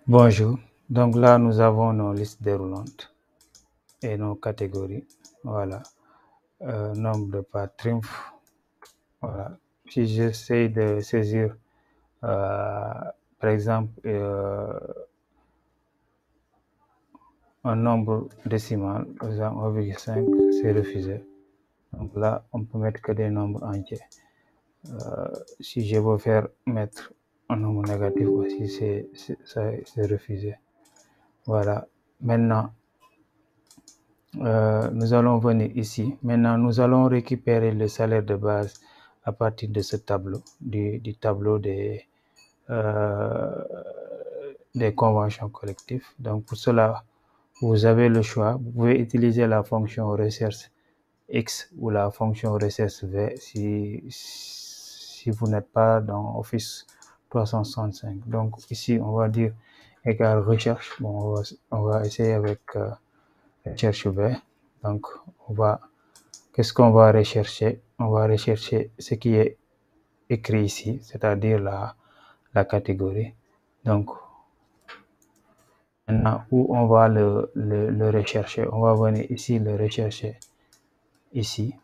Bonjour, donc là nous avons nos listes déroulantes et nos catégories, voilà, nombre de pas Triumph, voilà. Si j'essaie de saisir par exemple un nombre décimal, par exemple 1,5, c'est refusé. Donc là on peut mettre que des nombres entiers. Si je veux faire mettre un nombre négatif aussi, c'est refusé. Voilà, maintenant nous allons venir ici. Maintenant, nous allons récupérer le salaire de base à partir de ce tableau, du tableau des conventions collectives. Donc, pour cela, vous avez le choix. Vous pouvez utiliser la fonction recherche X ou la fonction recherche V si vous n'êtes pas dans Office 365. Donc, ici, on va dire égal recherche. Bon, on va essayer avec recherche V. Donc, qu'est-ce qu'on va rechercher? On va rechercher ce qui est écrit ici, c'est-à-dire la catégorie. Donc, maintenant, où on va le rechercher? On va venir ici le rechercher, ici,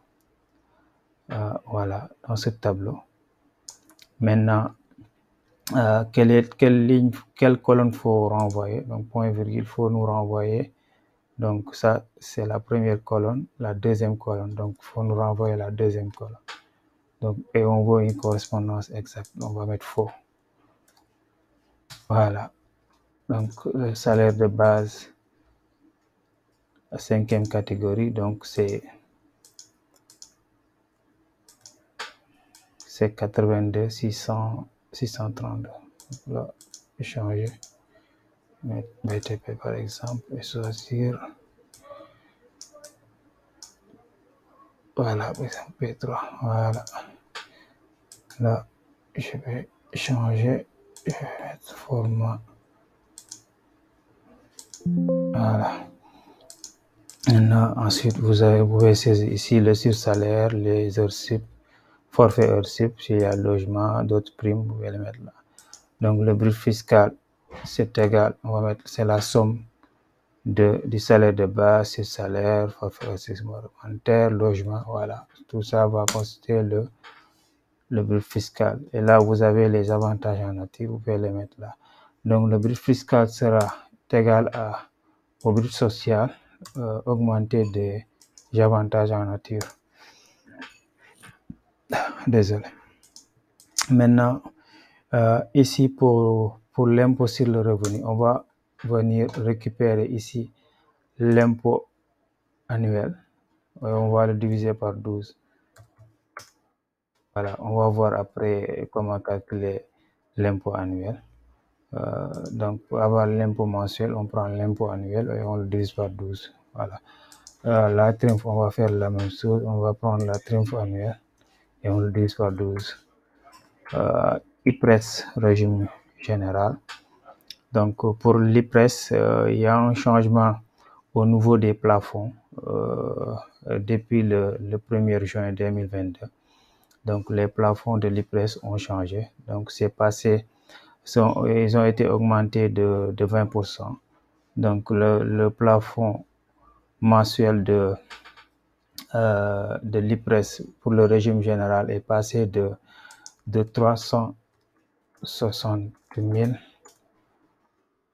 voilà, dans ce tableau. Maintenant, quelle colonne faut renvoyer? Donc, point virgule, faut nous renvoyer. Donc, ça, c'est la première colonne, la deuxième colonne. Donc, il faut nous renvoyer la deuxième colonne. Donc, et on veut une correspondance exacte. On va mettre faux. Voilà. Donc, le salaire de base, la cinquième catégorie, donc c'est 82 632. Là, changer, mettre BTP par exemple, et choisir. Voilà, par exemple P3. Voilà. Là, je vais changer, je vais mettre format. Voilà. Maintenant, ensuite, vous pouvez saisir ici le sur-salaire, les heures sup, forfait heures sup, s'il y a logement, d'autres primes, vous pouvez les mettre là. Donc, le brut fiscal, c'est égal, on va mettre, c'est la somme du salaire de base, sur salaire, forfait heures supplémentaires, logement, voilà. Tout ça va constituer le brut fiscal. Et là, vous avez les avantages en nature, vous pouvez les mettre là. Donc, le brut fiscal sera égal au brut social, augmenté des avantages en nature. Désolé. Maintenant, ici pour l'impôt sur le revenu, on va venir récupérer ici l'impôt annuel. On va le diviser par 12. Voilà, on va voir après comment calculer l'impôt annuel. Donc, pour avoir l'impôt mensuel, on prend l'impôt annuel et on le divise par 12. Voilà. La Triumph, on va faire la même chose. On va prendre la Triumph annuelle et on le divise par 12. IPRES, régime général. Donc, pour l'IPRES, il y a un changement au niveau des plafonds depuis le 1er juin 2022. Donc, les plafonds de l'IPRES ont changé. Donc, c'est passé, ils ont été augmentés de 20%. Donc, le plafond mensuel de l'IPRES pour le régime général est passé de 360 000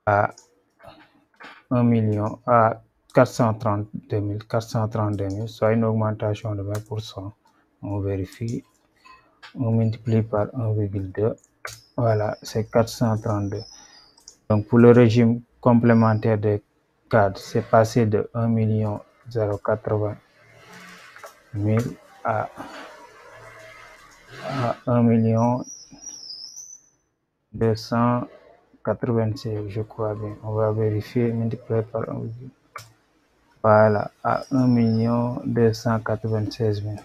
à 1 million, à 432 000, soit une augmentation de 20%. On vérifie, on multiplie par 1,2. Voilà, c'est 432. Donc, pour le régime complémentaire des cadres, c'est passé de 1 080 000 à 1 296, je crois bien. On va vérifier, multiplier par 1. Voilà, à 1 296 000.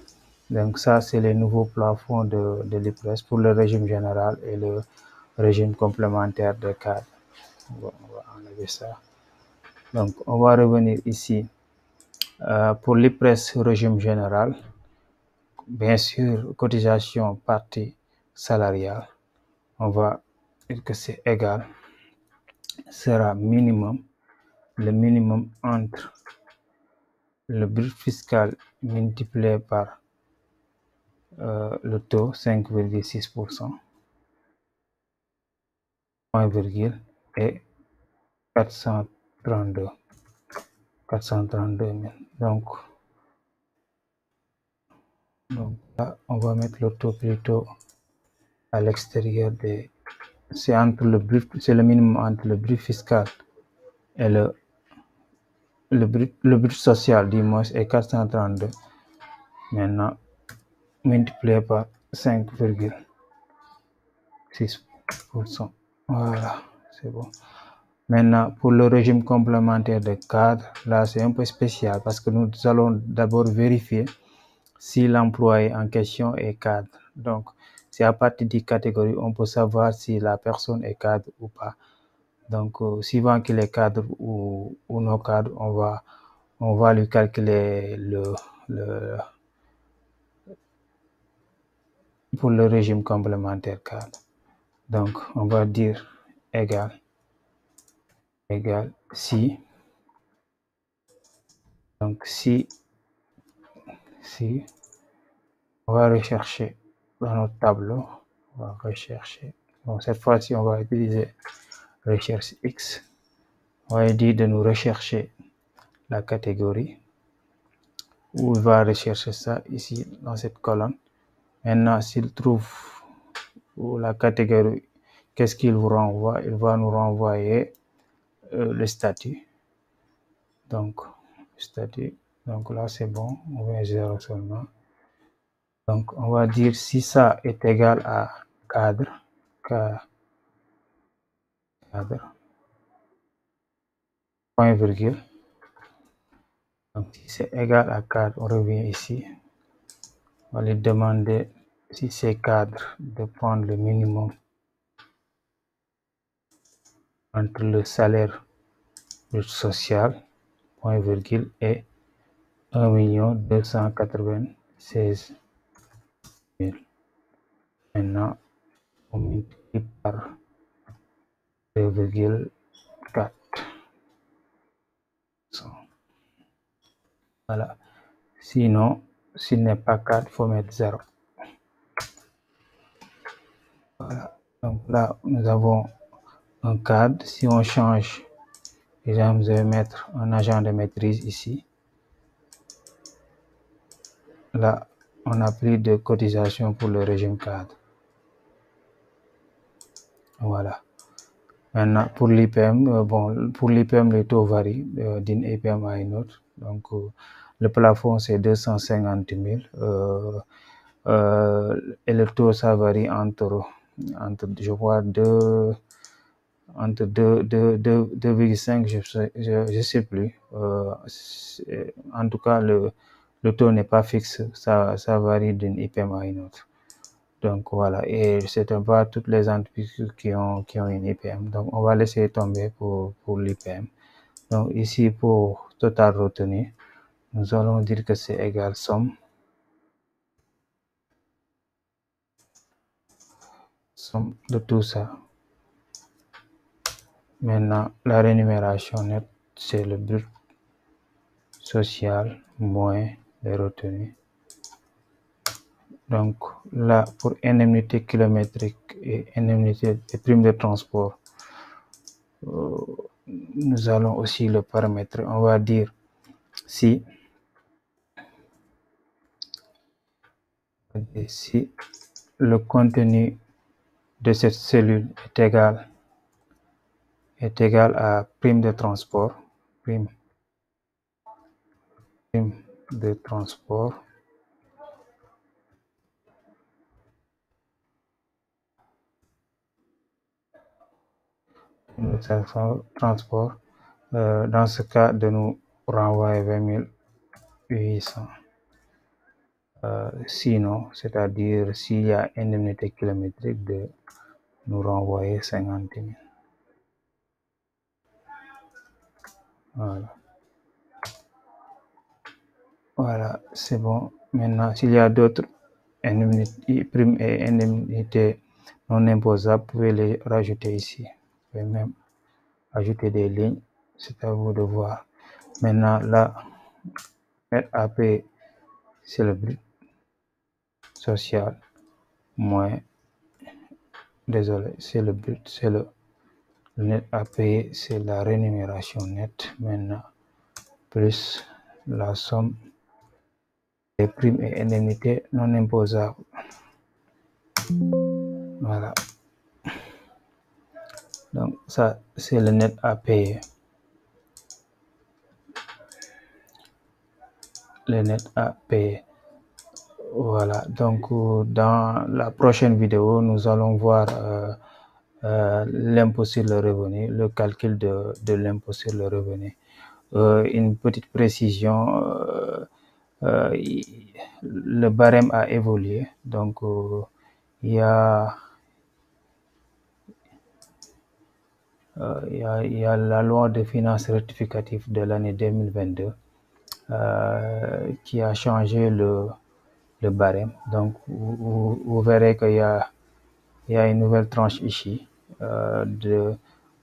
Donc ça, c'est les nouveaux plafonds de l'IPRES pour le régime général et le régime complémentaire des cadres. On va enlever ça. Donc, on va revenir ici. Pour l'IPRES régime général, bien sûr, cotisation partie salariale, on va dire que c'est égal sera le minimum entre le brut fiscal multiplié par le taux 5,6%, point virgule, et 432 000. Donc là, on va mettre le taux plutôt à l'extérieur des... C'est le minimum entre le brut fiscal et le brut social, du moins, est 432. Maintenant, multiplié par 5,6%. Voilà, c'est bon. Maintenant, pour le régime complémentaire de cadre, là, c'est un peu spécial parce que nous allons d'abord vérifier si l'employé en question est cadre. Donc, c'est à partir des catégories, on peut savoir si la personne est cadre ou pas. Donc, suivant qu'il est cadre ou non cadre, on va lui calculer pour le régime complémentaire cadre. Donc, on va dire égal si. Donc, si on va rechercher dans notre tableau, on va rechercher. Bon, cette fois-ci, on va utiliser recherche X. On va dire de nous rechercher la catégorie où il va rechercher ça ici dans cette colonne. Maintenant, s'il trouve la catégorie, qu'est-ce qu'il vous renvoie? Il va nous renvoyer le statut. Donc, statut. Donc là, c'est bon. On met 0 seulement. Donc, on va dire si ça est égal à cadre, point virgule. Donc, si c'est égal à cadre, on revient ici. On va lui demander, si c'est cadre, de prendre le minimum entre le salaire brut social, point virgule, et 1 296 000. Maintenant, on multiplie par 2,4. Voilà. Sinon, s'il n'est pas 4, il faut mettre 0. Voilà. Donc là, nous avons un cadre. Si on change, déjà, vous allez mettre un agent de maîtrise ici. Là, on a pris de cotisation pour le régime cadre. Voilà. Maintenant, pour l'IPM, pour l'IPM, les taux varient d'une IPM à une autre. Donc, le plafond, c'est 250 000. Et le taux, ça varie entre je vois, entre 2,5, je ne sais plus. En tout cas, le taux n'est pas fixe. Ça varie d'une IPM à une autre. Donc voilà, et c'est pas toutes les entreprises qui ont une IPM. Donc on va laisser tomber pour l'IPM. Donc ici, pour total retenu, nous allons dire que c'est égal somme de tout ça. Maintenant, la rémunération nette, c'est le brut social moins les retenues. Donc là, pour indemnité kilométrique et indemnité et prime de transport, nous allons aussi le paramétrer. On va dire si le contenu de cette cellule est égal à prime de transport, prime de transport, dans ce cas, de nous renvoyer 20 800. Sinon, c'est-à-dire s'il y a indemnité kilométrique, de nous renvoyer 50 000. Voilà, c'est bon. Maintenant, s'il y a d'autres primes et indemnités non imposables, vous pouvez les rajouter ici. Vous pouvez même ajouter des lignes, c'est à vous de voir. Maintenant, là, net à payer, c'est le brut social moins, désolé, c'est le brut, c'est le net à payer, c'est la rémunération nette maintenant, plus la somme des primes et indemnités non imposables. Voilà. Donc ça, c'est le net à payer. Le net à payer. Voilà. Donc dans la prochaine vidéo, nous allons voir l'impôt sur le revenu, le calcul de l'impôt sur le revenu. Une petite précision, le barème a évolué. Donc il y a la loi de finances rectificative de l'année 2022 qui a changé le barème. Donc, vous verrez qu'il y a une nouvelle tranche ici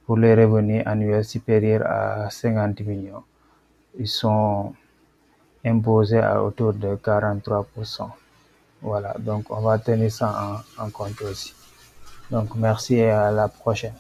pour les revenus annuels supérieurs à 50 millions. Ils sont imposés à hauteur de 43%. Voilà, donc on va tenir ça en compte aussi. Donc, merci et à la prochaine.